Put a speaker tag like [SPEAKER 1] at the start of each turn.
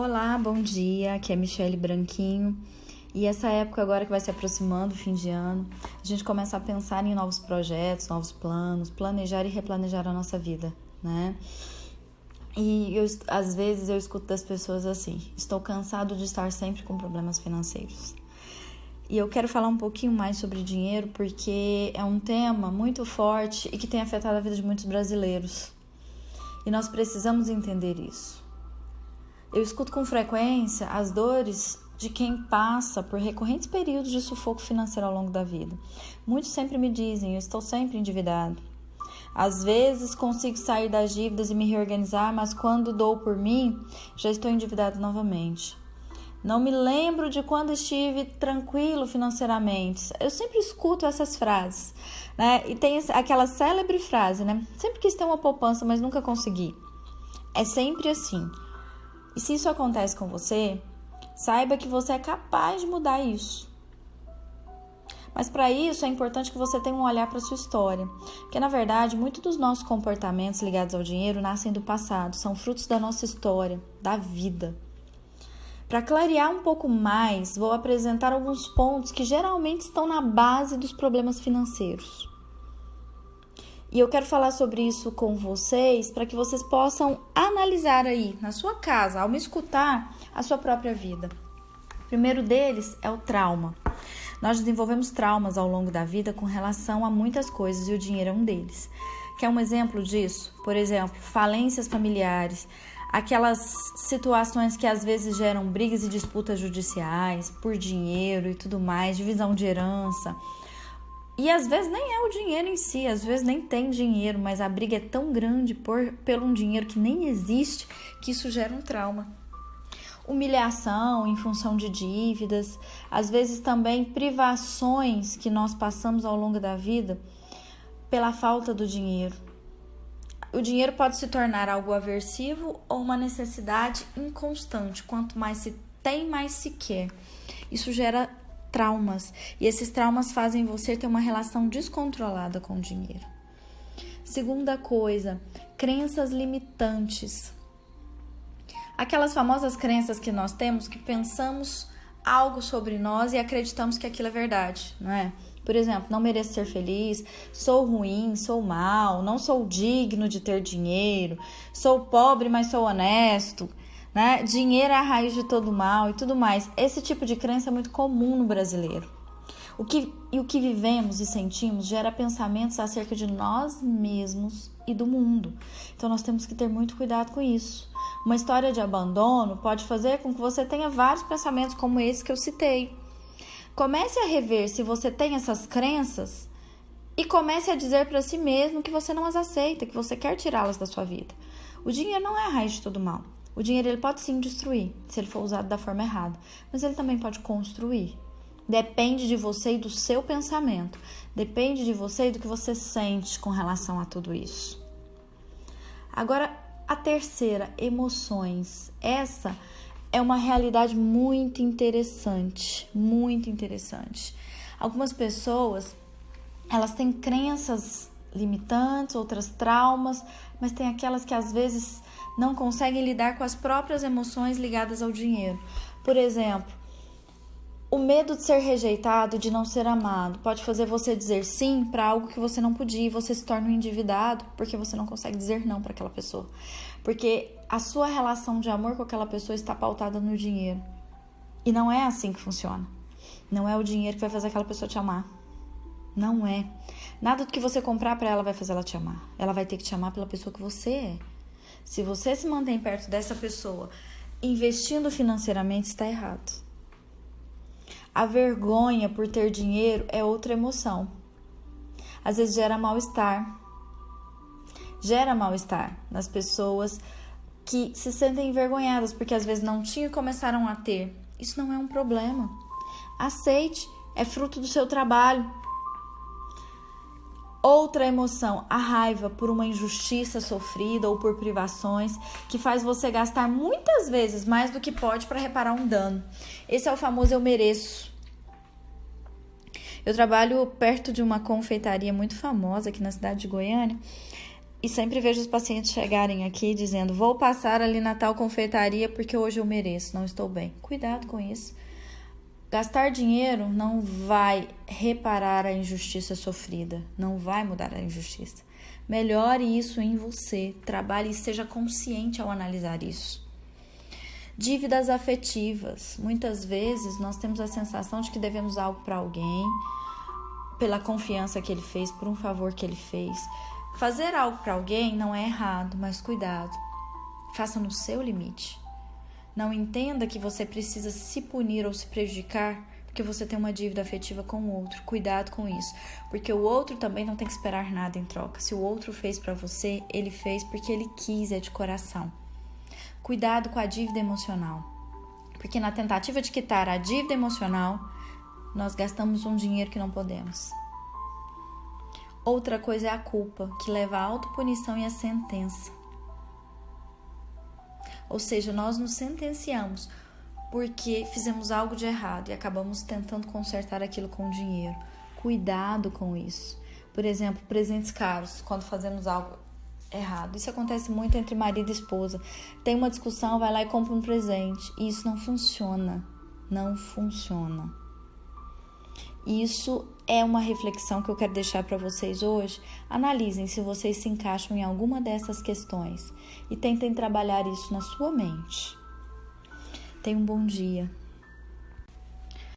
[SPEAKER 1] Olá, bom dia, aqui é Michele Branquinho e essa época agora que vai se aproximando, fim de ano, a gente começa a pensar em novos projetos, novos planos, planejar e replanejar a nossa vida, né? Às vezes eu escuto das pessoas assim, estou cansado de estar sempre com problemas financeiros. E eu quero falar um pouquinho mais sobre dinheiro porque é um tema muito forte e que tem afetado a vida de muitos brasileiros. E nós precisamos entender isso. Eu escuto com frequência as dores de quem passa por recorrentes períodos de sufoco financeiro ao longo da vida. Muitos sempre me dizem, eu estou sempre endividado. Às vezes consigo sair das dívidas e me reorganizar, mas quando dou por mim, já estou endividado novamente. Não me lembro de quando estive tranquilo financeiramente. Eu sempre escuto essas frases, né? E tem aquela célebre frase, né? Sempre quis ter uma poupança, mas nunca consegui. É sempre assim. E se isso acontece com você, saiba que você é capaz de mudar isso. Mas para isso é importante que você tenha um olhar para a sua história. Porque, na verdade, muitos dos nossos comportamentos ligados ao dinheiro nascem do passado, são frutos da nossa história, da vida. Para clarear um pouco mais, vou apresentar alguns pontos que geralmente estão na base dos problemas financeiros. E eu quero falar sobre isso com vocês para que vocês possam analisar aí na sua casa, ao me escutar, a sua própria vida. O primeiro deles é o trauma. Nós desenvolvemos traumas ao longo da vida com relação a muitas coisas e o dinheiro é um deles. Quer um exemplo disso? Por exemplo, falências familiares, aquelas situações que às vezes geram brigas e disputas judiciais por dinheiro e tudo mais, divisão de herança. E às vezes nem é o dinheiro em si, às vezes nem tem dinheiro, mas a briga é tão grande pelo um dinheiro que nem existe que isso gera um trauma. Humilhação em função de dívidas, às vezes também privações que nós passamos ao longo da vida pela falta do dinheiro. O dinheiro pode se tornar algo aversivo ou uma necessidade inconstante. Quanto mais se tem, mais se quer. Isso gera traumas. E esses traumas fazem você ter uma relação descontrolada com o dinheiro. Segunda coisa, crenças limitantes. Aquelas famosas crenças que nós temos que pensamos algo sobre nós e acreditamos que aquilo é verdade, não é? Por exemplo, não mereço ser feliz, sou ruim, sou mau, não sou digno de ter dinheiro, sou pobre, mas sou honesto, né? Dinheiro é a raiz de todo mal e tudo mais. Esse tipo de crença é muito comum no brasileiro. O que vivemos e sentimos gera pensamentos acerca de nós mesmos e do mundo. Então nós temos que ter muito cuidado com isso. Uma história de abandono pode fazer com que você tenha vários pensamentos como esse que eu citei. Comece a rever se você tem essas crenças e comece a dizer para si mesmo que você não as aceita, que você quer tirá-las da sua vida. O dinheiro não é a raiz de todo mal. O dinheiro ele pode sim destruir, se ele for usado da forma errada, mas ele também pode construir. Depende de você e do seu pensamento. Depende de você e do que você sente com relação a tudo isso. Agora, a terceira, emoções. Essa é uma realidade muito interessante, muito interessante. Algumas pessoas, elas têm crenças limitantes, outras traumas, mas tem aquelas que às vezes não conseguem lidar com as próprias emoções ligadas ao dinheiro. Por exemplo, o medo de ser rejeitado, de não ser amado, pode fazer você dizer sim para algo que você não podia e você se torna um endividado porque você não consegue dizer não para aquela pessoa. Porque a sua relação de amor com aquela pessoa está pautada no dinheiro. E não é assim que funciona. Não é o dinheiro que vai fazer aquela pessoa te amar. Não é. Nada do que você comprar para ela vai fazer ela te amar. Ela vai ter que te amar pela pessoa que você é. Se você se mantém perto dessa pessoa, investindo financeiramente, está errado. A vergonha por ter dinheiro é outra emoção. Às vezes gera mal-estar. Gera mal-estar nas pessoas que se sentem envergonhadas porque às vezes não tinham e começaram a ter. Isso não é um problema. Aceite, é fruto do seu trabalho. Outra emoção, a raiva por uma injustiça sofrida ou por privações que faz você gastar muitas vezes mais do que pode para reparar um dano. Esse é o famoso eu mereço. Eu trabalho perto de uma confeitaria muito famosa aqui na cidade de Goiânia E sempre vejo os pacientes chegarem aqui dizendo: vou passar ali na tal confeitaria porque hoje eu mereço, não estou bem. Cuidado com isso. Gastar dinheiro não vai reparar a injustiça sofrida, não vai mudar a injustiça. Melhore isso em você, trabalhe e seja consciente ao analisar isso. Dívidas afetivas. Muitas vezes nós temos a sensação de que devemos algo para alguém, pela confiança que ele fez, por um favor que ele fez. Fazer algo para alguém não é errado, mas cuidado. Faça no seu limite. Não entenda que você precisa se punir ou se prejudicar porque você tem uma dívida afetiva com o outro. Cuidado com isso, porque o outro também não tem que esperar nada em troca. Se o outro fez para você, ele fez porque ele quis, é de coração. Cuidado com a dívida emocional, porque na tentativa de quitar a dívida emocional, nós gastamos um dinheiro que não podemos. Outra coisa é a culpa, que leva à autopunição e à sentença. Ou seja, nós nos sentenciamos porque fizemos algo de errado e acabamos tentando consertar aquilo com dinheiro. Cuidado com isso. Por exemplo, presentes caros, quando fazemos algo errado. Isso acontece muito entre marido e esposa. Tem uma discussão, vai lá e compra um presente. E isso não funciona. Não funciona. Isso é uma reflexão que eu quero deixar para vocês hoje. Analisem se vocês se encaixam em alguma dessas questões e tentem trabalhar isso na sua mente. Tenha um bom dia.